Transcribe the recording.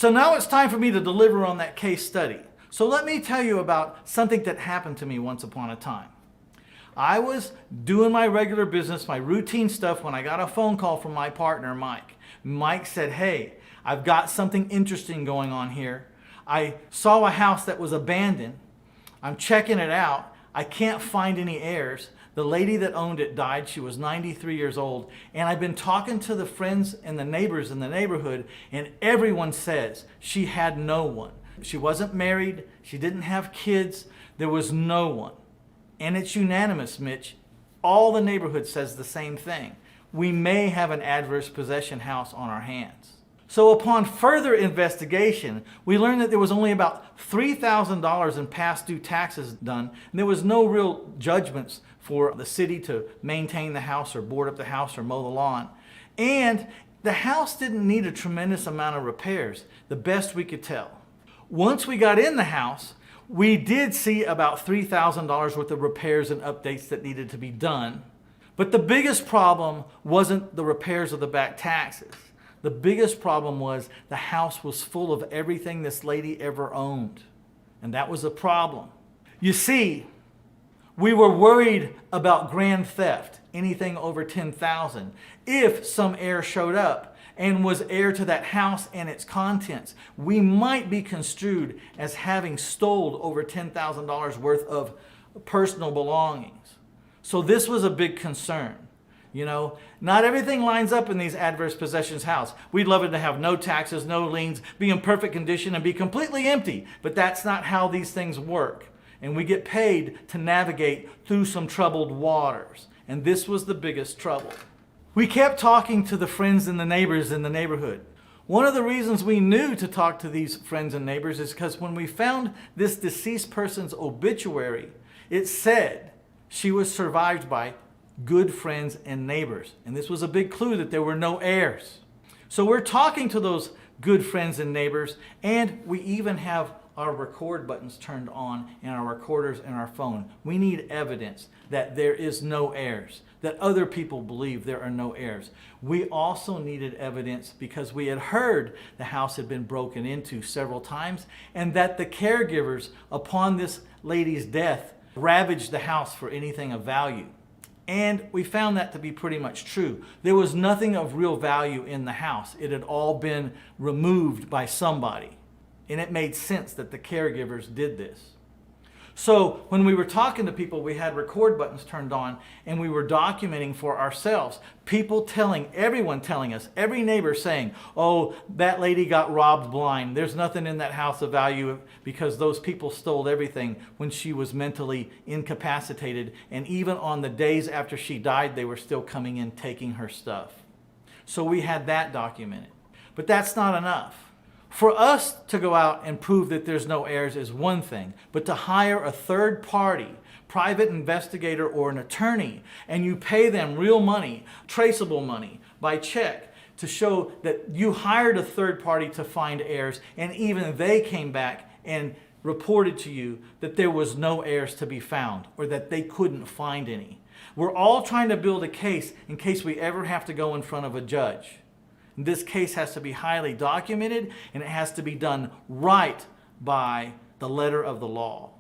So now it's time for me to deliver on that case study. So let me tell you about something that happened to me once upon a time. I was doing my regular business, my routine stuff, when I got a phone call from my partner, Mike. Mike said, "Hey, I've got something interesting going on here. I saw a house that was abandoned. I'm checking it out. I can't find any heirs. The lady that owned it died. She was 93 years old. And I've been talking to the friends and the neighbors in the neighborhood, and everyone says she had no one. She wasn't married. She didn't have kids. There was no one." And it's unanimous, Mitch. All the neighborhood says the same thing. We may have an adverse possession house on our hands. So upon further investigation, we learned that there was only about $3,000 in past due taxes done, and there was no real judgments for the city to maintain the house or board up the house or mow the lawn. And the house didn't need a tremendous amount of repairs, the best we could tell. Once we got in the house, we did see about $3,000 worth of repairs and updates that needed to be done. But the biggest problem wasn't the repairs of the back taxes. The biggest problem was the house was full of everything this lady ever owned. And that was a problem. You see, we were worried about grand theft, anything over $10,000. If some heir showed up and was heir to that house and its contents, we might be construed as having stole over $10,000 worth of personal belongings. So this was a big concern. You know, not everything lines up in these adverse possessions house. We'd love it to have no taxes, no liens, be in perfect condition and be completely empty. But that's not how these things work. And we get paid to navigate through some troubled waters. And this was the biggest trouble. We kept talking to the friends and the neighbors in the neighborhood. One of the reasons we knew to talk to these friends and neighbors is because when we found this deceased person's obituary, it said she was survived by good friends and neighbors. And this was a big clue that there were no heirs. So we're talking to those good friends and neighbors, and we even have our record buttons turned on and our recorders in our phone. We need evidence that there is no heirs, that other people believe there are no heirs. We also needed evidence because we had heard the house had been broken into several times and that the caregivers upon this lady's death ravaged the house for anything of value. And we found that to be pretty much true. There was nothing of real value in the house. It had all been removed by somebody. And it made sense that the caregivers did this. So when we were talking to people, we had record buttons turned on and we were documenting for ourselves. Everyone telling us, every neighbor saying, "Oh, that lady got robbed blind. There's nothing in that house of value because those people stole everything when she was mentally incapacitated. And even on the days after she died, they were still coming in taking her stuff." So we had that documented. But that's not enough. For us to go out and prove that there's no heirs is one thing, but to hire a third party, private investigator or an attorney, and you pay them real money, traceable money, by check, to show that you hired a third party to find heirs, and even they came back and reported to you that there was no heirs to be found, or that they couldn't find any. We're all trying to build a case in case we ever have to go in front of a judge. This case has to be highly documented and it has to be done right by the letter of the law.